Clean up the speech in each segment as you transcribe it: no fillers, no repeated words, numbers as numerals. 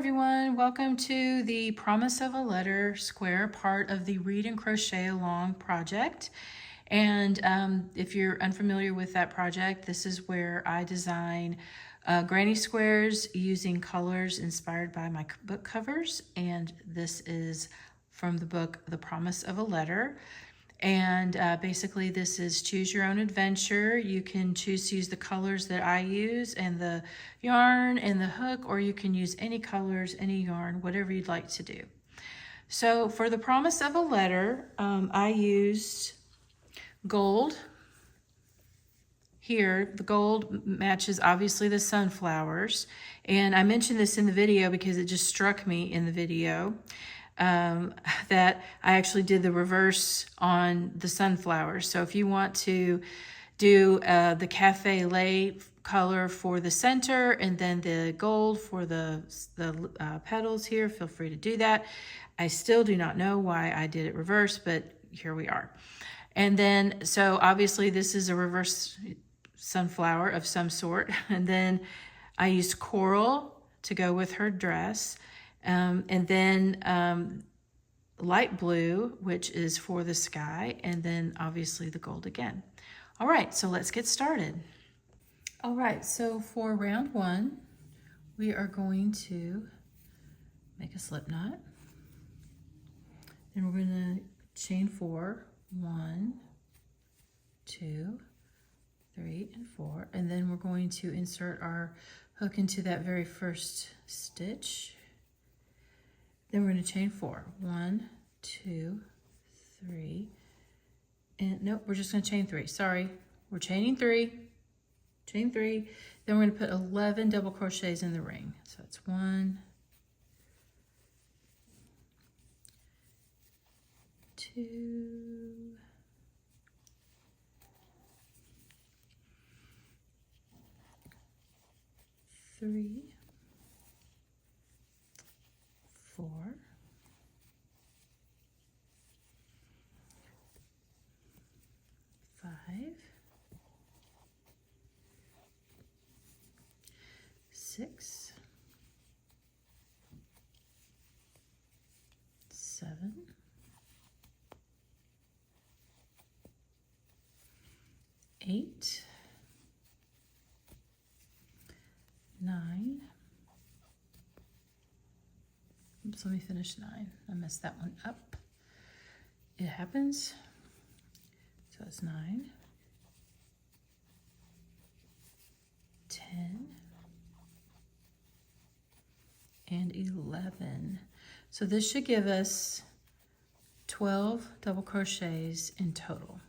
everyone, welcome to the Promise of a Letter square part of the Read and Crochet Along project. And if you're unfamiliar with that project, this is where I design granny squares using colors inspired by my book covers. And this is from the book The Promise of a Letter. And basically this is choose your own adventure. You can choose to use the colors that I use and the yarn and the hook, or you can use any colors, any yarn, whatever you'd like to do. So for the Promise of a Letter, I used gold. Here, the gold matches obviously the sunflowers. And I mentioned this in the video because it just struck me in the video. That I actually did the reverse on the sunflowers. So if you want to do the cafe lait color for the center and then the gold for the petals here, feel free to do that. I still do not know why I did it reverse, but here we are. And then, so obviously this is a reverse sunflower of some sort. And then I used coral to go with her dress. And then light blue, which is for the sky, and then obviously the gold again. All right, so let's get started. All right, so for round one, we are going to make a slip knot. Then we're going to chain 4, 1, 2, 3, and 4. And then we're going to insert our hook into that very first stitch. Then we're going to chain 4. 1, 2, 3, and nope, we're just going to chain 3. Sorry, we're chaining 3, chain 3. Then we're going to put 11 double crochets in the ring. So it's 1, 2, 3, 4, 5, 6, 7, 8, 9. Oops, let me finish 9. I messed that one up. It happens. So it's 9, 10, and 11. So this should give us 12 double crochets in total.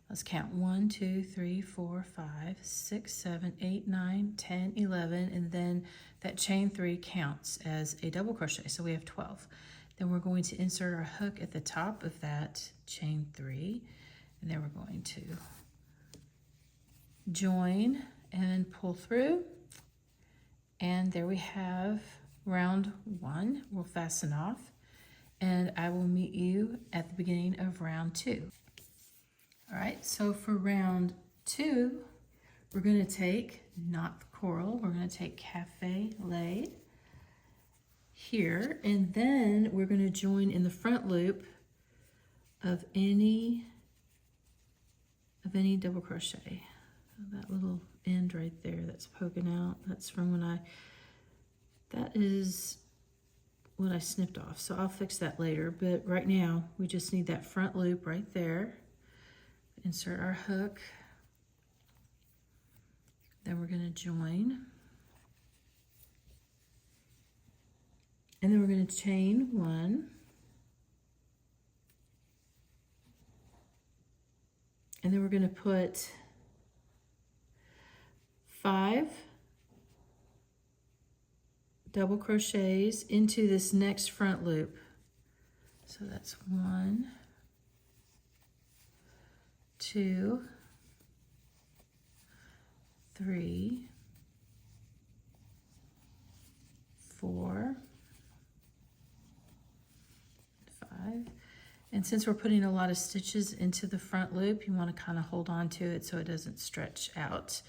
Let's count 1, 2, 3, 4, 5, 6, 7, 8, 9, 10, 11, and then that chain 3 counts as a double crochet. So we have 12. Then we're going to insert our hook at the top of that chain 3, and then we're going to join and pull through. And there we have round 1. We'll fasten off, and I will meet you at the beginning of round 2. All right, so for round 2, we're going to take, not the coral, we're going to take cafe lait here, and then we're going to join in the front loop of any double crochet. That little end right there that's poking out, that's from when that is what I snipped off. So I'll fix that later, but right now we just need that front loop right there. Insert our hook. Then we're going to join. And then we're going to chain 1. And then we're going to put 5 double crochets into this next front loop. So that's 1, 2, 3, 4, 5. And since we're putting a lot of stitches into the front loop, you want to kind of hold on to it so it doesn't stretch out.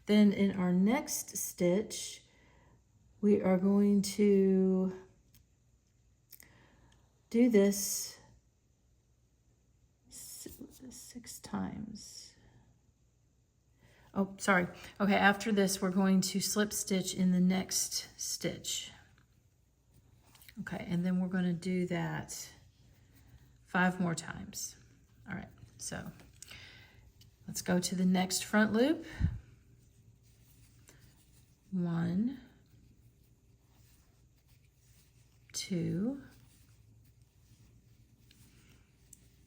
Then in our next stitch, we are going to do this 6 times. Oh, sorry. Okay, after this, we're going to slip stitch in the next stitch. Okay, and then we're going to do that 5 more times. All right, so let's go to the next front loop. 1, 2,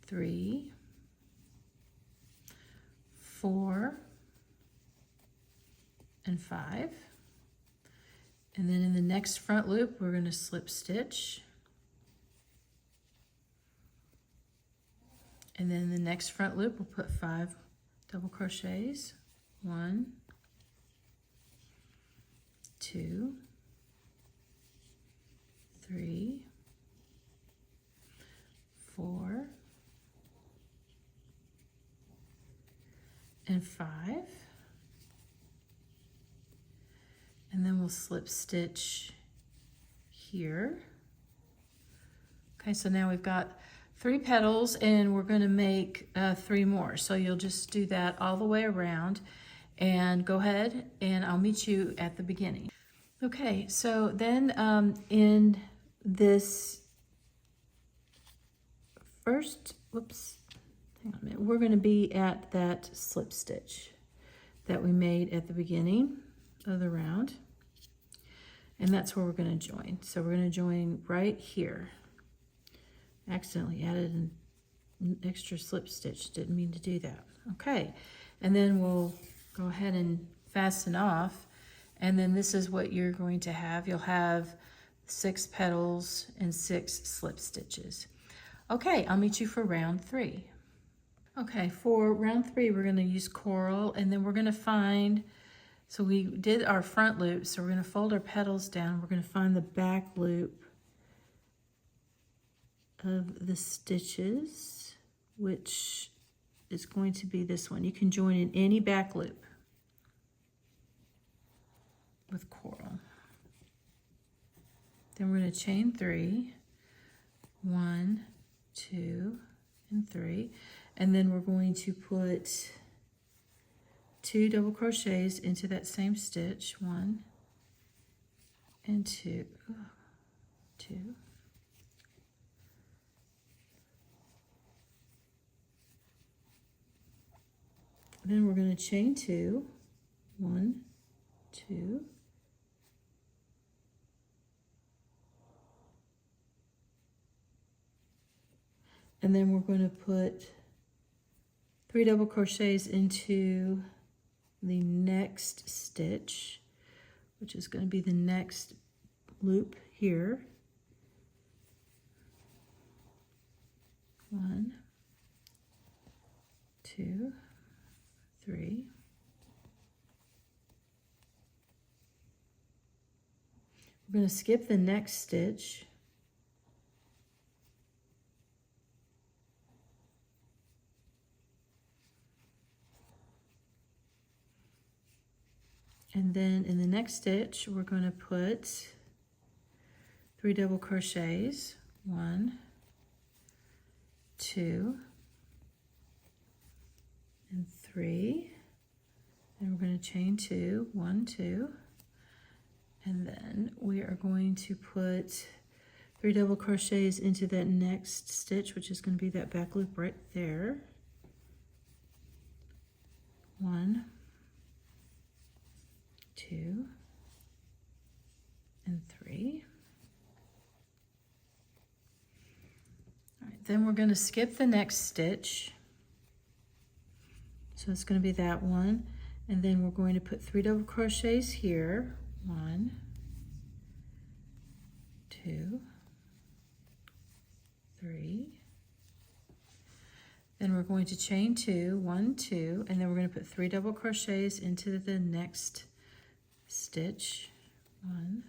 3, 4, and 5. And then in the next front loop, we're going to slip stitch. And then in the next front loop, we'll put 5 double crochets. 1, 2, 3, 4, and 5. And then we'll slip stitch here. Okay, so now we've got 3 petals and we're going to make 3 more. So you'll just do that all the way around and go ahead and I'll meet you at the beginning. Okay, so then in this first, whoops, hang on a minute, we're going to be at that slip stitch that we made at the beginning of the round. And that's where we're going to join. So we're going to join right here. Accidentally added an extra slip stitch. Didn't mean to do that. Okay. And then we'll go ahead and fasten off. And then this is what you're going to have. You'll have 6 petals and 6 slip stitches. Okay, I'll meet you for round 3. Okay, for round 3, we're going to use coral, and then we're going to find, so we did our front loop, so we're going to fold our petals down. We're going to find the back loop of the stitches, which is going to be this one. You can join in any back loop with coral. Then we're going to chain 3, 1, 2, and 3, and then we're going to put 2 double crochets into that same stitch, 1 and 2, 2, then we're going to chain 2, 1, 2, and then we're going to put 3 double crochets into the next stitch, which is going to be the next loop here. 1, 2, 3. We're going to skip the next stitch. And then in the next stitch, we're going to put 3 double crochets, 1, 2, and 3. And we're going to chain 2, 1, 2. And then we are going to put 3 double crochets into that next stitch, which is going to be that back loop right there. 1, 2, and 3. All right, then we're going to skip the next stitch. So it's going to be that one. And then we're going to put 3 double crochets here. 1, 2, 3. Then we're going to chain 2, 1, 2, and then we're going to put 3 double crochets into the next stitch. 1,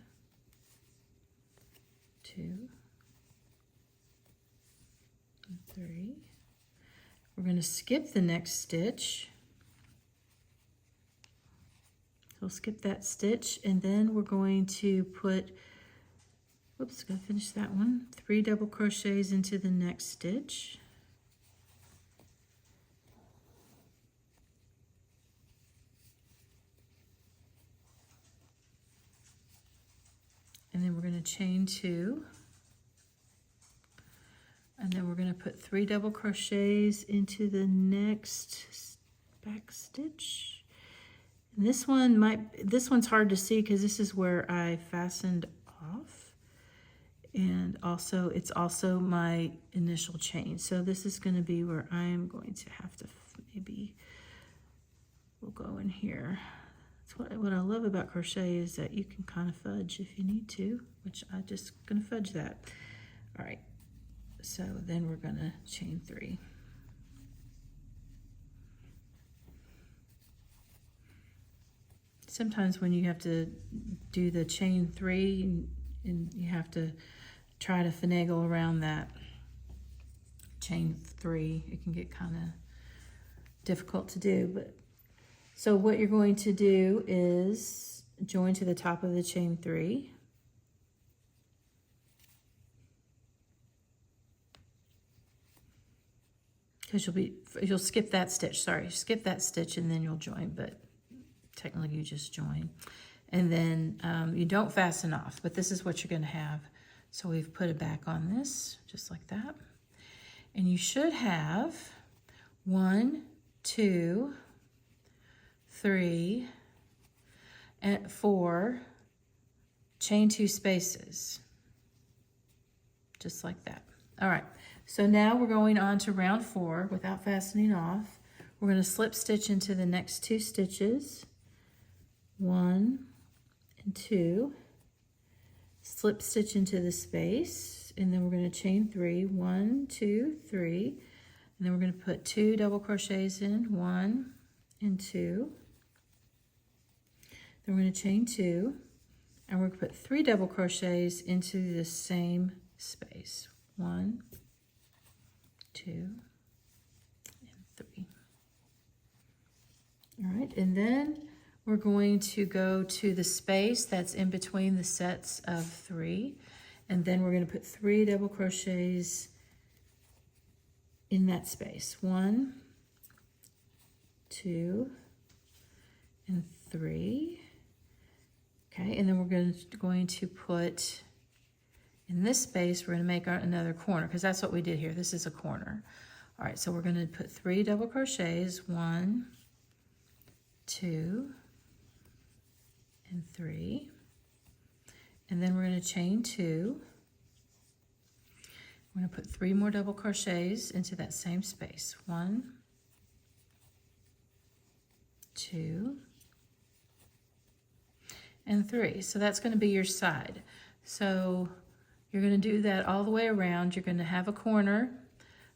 2, and 3. We're going to skip the next stitch. So we'll skip that stitch, and then we're going to put, whoops, gotta finish that one, 3 double crochets into the next stitch. And then we're going to chain 2. And then we're going to put 3 double crochets into the next back stitch. And this one's hard to see because this is where I fastened off. And also, it's also my initial chain. So this is going to be where I'm going to have to maybe, we'll go in here. That's what I love about crochet is that you can kind of fudge if you need to, which I'm just going to fudge that. All right, so then we're going to chain 3. Sometimes when you have to do the chain 3 and you have to try to finagle around that chain 3, it can get kind of difficult to do. But so what you're going to do is join to the top of the chain 3. Because you'll skip that stitch, sorry, skip that stitch and then you'll join, but technically you just join. And then you don't fasten off, but this is what you're gonna have. So we've put it back on this, just like that. And you should have 1, 2, 3, and 4 chain 2 spaces, just like that. All right, so now we're going on to round 4 without fastening off. We're going to slip stitch into the next 2 stitches, 1 and 2, slip stitch into the space, and then we're going to chain 3, 1, 2, 3, and then we're going to put 2 double crochets in, 1 and 2. Then we're going to chain 2, and we're going to put 3 double crochets into the same space. 1, 2, and 3. All right, and then we're going to go to the space that's in between the sets of 3, and then we're going to put 3 double crochets in that space. 1, 2, and 3. Okay, and then we're going to put in this space, we're going to make another corner because that's what we did here. This is a corner. All right, so we're going to put 3 double crochets, 1, 2, and 3. And then we're going to chain 2. We're going to put 3 more double crochets into that same space. 1, 2, and 3. So that's going to be your side. So you're going to do that all the way around. You're going to have a corner,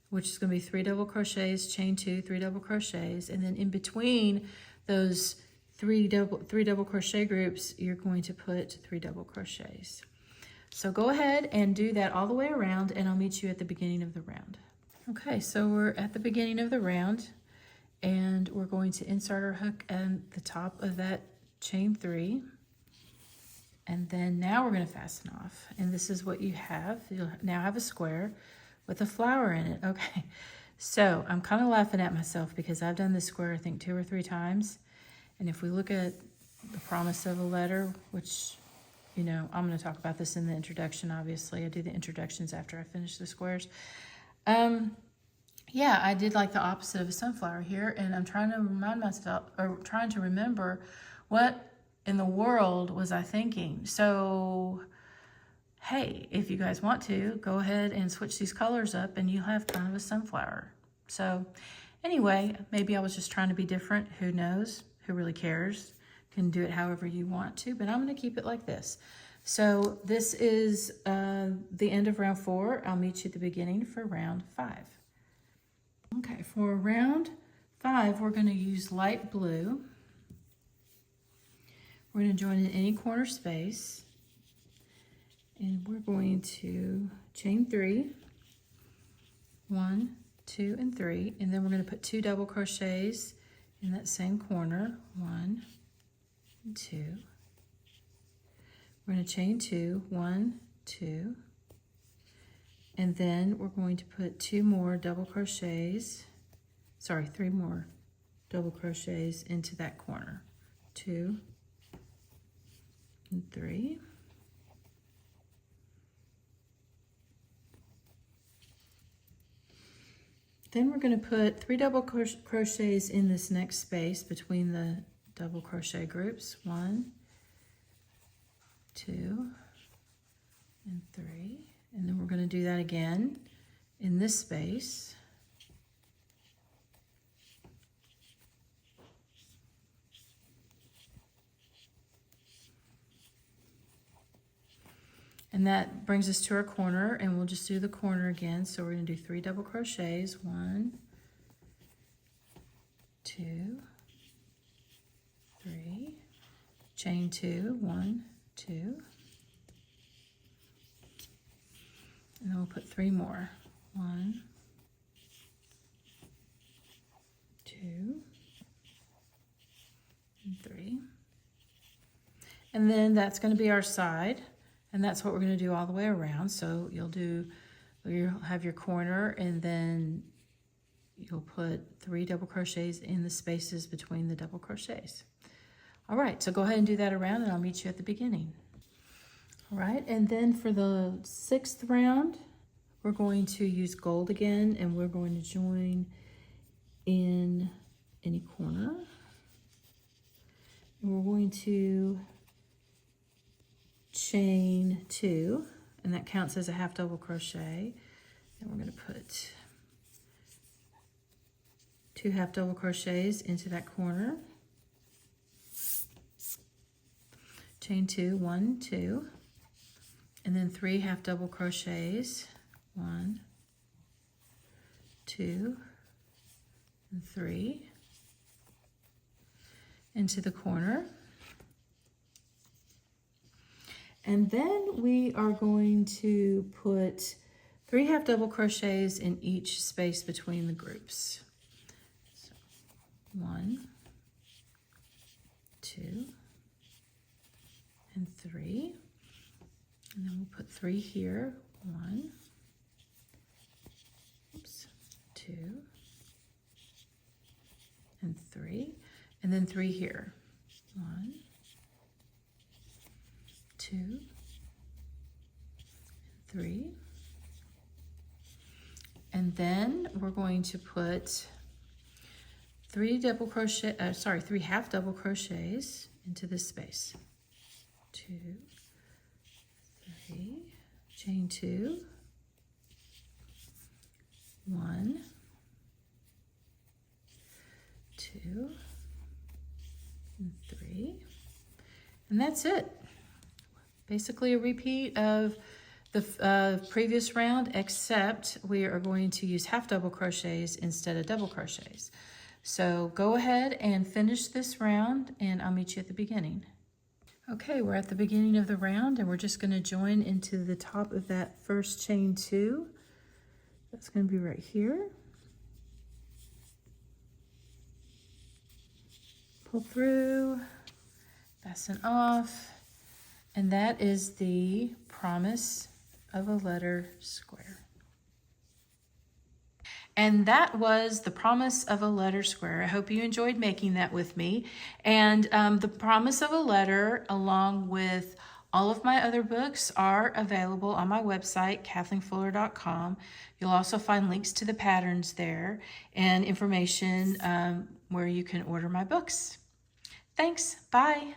which is going to be 3 double crochets, chain 2, 3 double crochets, and then in between those three double crochet groups, you're going to put 3 double crochets. So go ahead and do that all the way around, and I'll meet you at the beginning of the round. Okay, so we're at the beginning of the round, and we're going to insert our hook at the top of that chain 3. And then now we're going to fasten off. And this is what you have. You'll now have a square with a flower in it. Okay, so I'm kind of laughing at myself because I've done this square, I think, 2 or 3 times. And if we look at the promise of a letter, which, you know, I'm going to talk about this in the introduction, obviously. I do the introductions after I finish the squares. Yeah, I did like the opposite of a sunflower here. And I'm trying to remind myself, or trying to remember what in the world was I thinking. So hey, if you guys want to, go ahead and switch these colors up and you'll have kind of a sunflower. So anyway, maybe I was just trying to be different. Who knows? Who really cares? Can do it however you want to, but I'm going to keep it like this. So this is the end of round 4. I'll meet you at the beginning for round 5. Okay, for round 5, we're going to use light blue. We're going to join in any corner space, and we're going to chain 3, 1, 2, and 3, and then we're going to put 2 double crochets in that same corner, 1, 2. We're going to chain 2, 1, 2, and then we're going to put 2 more double crochets, sorry, 3 more double crochets into that corner. 2 and 3. Then we're going to put 3 double crochets in this next space between the double crochet groups. 1, 2, and 3. And then we're going to do that again in this space. And that brings us to our corner, and we'll just do the corner again. So we're going to do 3 double crochets. 1, 2, 3, chain 2, 1, 2, and then we'll put 3 more. 1, 2, and 3. And then that's going to be our side. And that's what we're going to do all the way around. So you'll have your corner, and then you'll put 3 double crochets in the spaces between the double crochets. All right, so go ahead and do that around, and I'll meet you at the beginning. All right, and then for the 6th round, we're going to use gold again, and we're going to join in any corner. And we're going to chain 2, and that counts as a half double crochet. And we're going to put 2 half double crochets into that corner. Chain 2, 1, 2, and then 3 half double crochets. 1, 2, and 3 into the corner. And then we are going to put 3 half double crochets in each space between the groups. So 1, 2, and 3. And then we'll put 3 here. 1, 2, and 3. And then 3 here. 1, 2, 3, and then we're going to put 3 half double crochets into this space. 2, 3, chain 2, 1, 2, and 3, and that's it. Basically a repeat of the previous round, except we are going to use half double crochets instead of double crochets. So go ahead and finish this round, and I'll meet you at the beginning. Okay, we're at the beginning of the round, and we're just going to join into the top of that first chain 2. That's going to be right here. Pull through, fasten off. And that is the promise of a letter square. And that was the promise of a letter square. I hope you enjoyed making that with me. And the promise of a letter, along with all of my other books, are available on my website, kathleenfuller.com. You'll also find links to the patterns there and information where you can order my books. Thanks. Bye.